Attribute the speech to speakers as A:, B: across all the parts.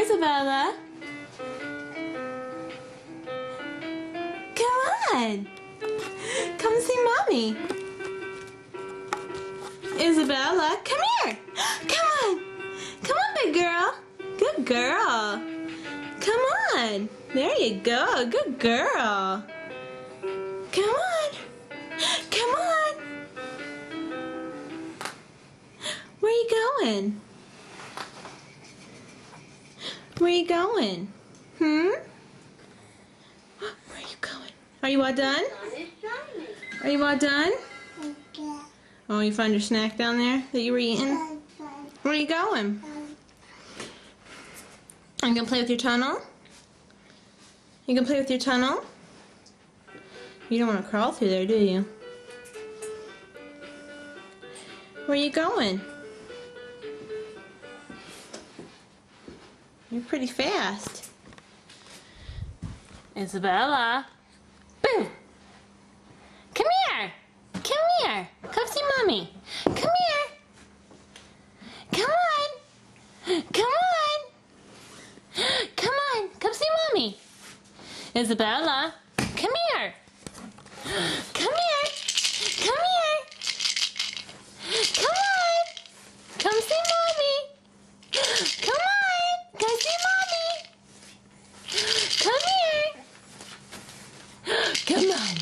A: Isabella. Come on. Come see Mommy. Isabella, come here. Come on. Come on, big girl. Good girl. Come on. There you go. Good girl. Come on. Come on. Where are you going? Where are you going? Where are you going? Are you all done? Are you all done? Oh, you found your snack down there that you were eating? Where are you going? Are you going to play with your tunnel? You going to play with your tunnel? You don't want to crawl through there, do you? Where are you going? You're pretty fast. Isabella. Boo! Come here! Come here! Come see Mommy. Come here! Come on! Come on! Come on! Come see Mommy. Isabella, come here! Come here! Come here! Come on! Come see Mommy! Come on! Come see Mommy! Come here! Come on!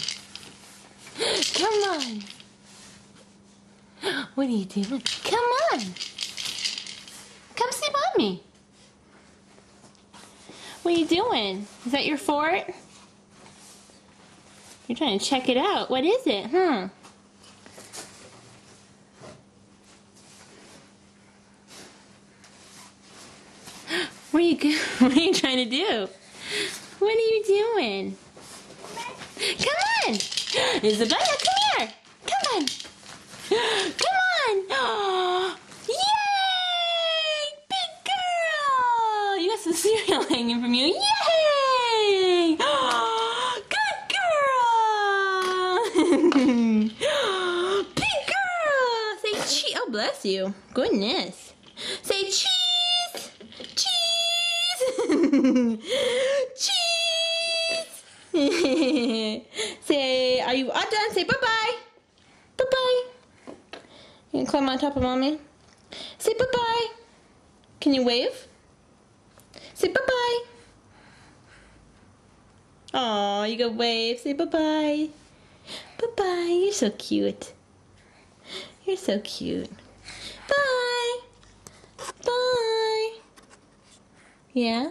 A: Come on! What are you doing? Come on! Come see Mommy! What are you doing? Is that your fort? You're trying to check it out. What is it, huh? What are you trying to do? What are you doing? Come on! Isabella, come here! Come on! Come on! Yay! Big girl! You got some cereal hanging from you. Yay! Good girl! Big girl! Say cheese. Oh, bless you. Goodness. Say cheese! Cheese! Say, are you all done? Say bye-bye. Bye-bye. You can climb on top of Mommy. Say bye-bye. Can you wave? Say bye-bye. Aw, you can wave. Say bye-bye. Bye-bye. You're so cute. You're so cute. Bye. Bye. Yeah?